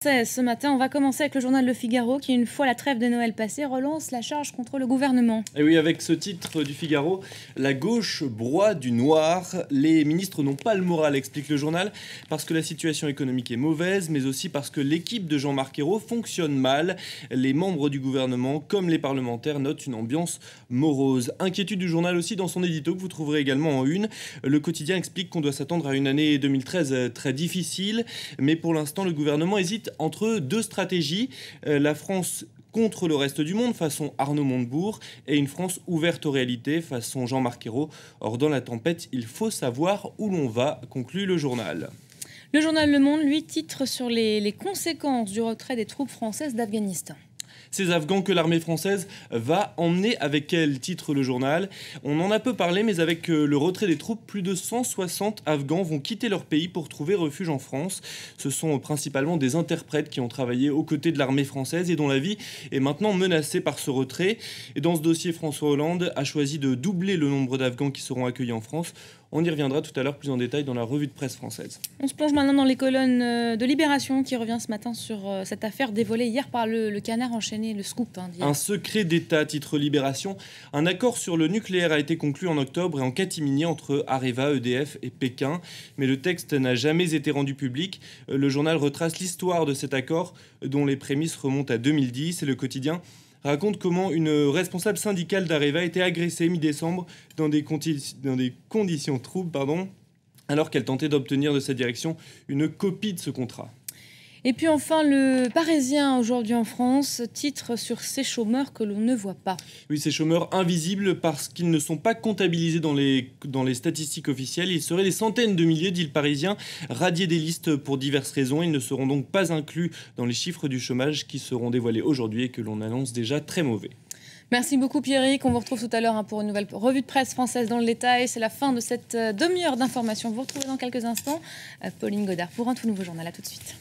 Ce matin, on va commencer avec le journal Le Figaro qui, une fois la trêve de Noël passée, relance la charge contre le gouvernement. Et oui, avec ce titre du Figaro, la gauche broie du noir. Les ministres n'ont pas le moral, explique le journal, parce que la situation économique est mauvaise, mais aussi parce que l'équipe de Jean-Marc Ayrault fonctionne mal. Les membres du gouvernement, comme les parlementaires, notent une ambiance morose. Inquiétude du journal aussi dans son édito que vous trouverez également en une. Le quotidien explique qu'on doit s'attendre à une année 2013 très difficile, mais pour l'instant, le gouvernement hésite entre deux stratégies. La France contre le reste du monde, façon Arnaud Montebourg, et une France ouverte aux réalités, façon Jean-Marc Ayrault. Or, dans la tempête, il faut savoir où l'on va, conclut le journal. Le journal Le Monde, lui, titre sur les conséquences du retrait des troupes françaises d'Afghanistan. Ces Afghans que l'armée française va emmener avec elle, titre le journal. On en a peu parlé, mais avec le retrait des troupes, plus de 160 Afghans vont quitter leur pays pour trouver refuge en France. Ce sont principalement des interprètes qui ont travaillé aux côtés de l'armée française et dont la vie est maintenant menacée par ce retrait. Et dans ce dossier, François Hollande a choisi de doubler le nombre d'Afghans qui seront accueillis en France. On y reviendra tout à l'heure plus en détail dans la revue de presse française. On se plonge maintenant dans les colonnes de Libération qui revient ce matin sur cette affaire dévoilée hier par le Canard enchaîné, le scoop. Un secret d'État, titre Libération. Un accord sur le nucléaire a été conclu en octobre et en catimini entre Areva, EDF et Pékin. Mais le texte n'a jamais été rendu public. Le journal retrace l'histoire de cet accord dont les prémices remontent à 2010 et le quotidien raconte comment une responsable syndicale d'Areva a été agressée mi-décembre dans des conditions troubles, alors qu'elle tentait d'obtenir de sa direction une copie de ce contrat. Et puis enfin, le Parisien aujourd'hui en France titre sur ces chômeurs que l'on ne voit pas. Oui, ces chômeurs invisibles parce qu'ils ne sont pas comptabilisés dans les statistiques officielles. Ils seraient des centaines de milliers, dit le Parisien, radiés des listes pour diverses raisons. Ils ne seront donc pas inclus dans les chiffres du chômage qui seront dévoilés aujourd'hui et que l'on annonce déjà très mauvais. Merci beaucoup Pierrick, on vous retrouve tout à l'heure pour une nouvelle revue de presse française dans le détail. C'est la fin de cette demi-heure d'information. Vous retrouvez dans quelques instants Pauline Godard pour un tout nouveau journal. À tout de suite.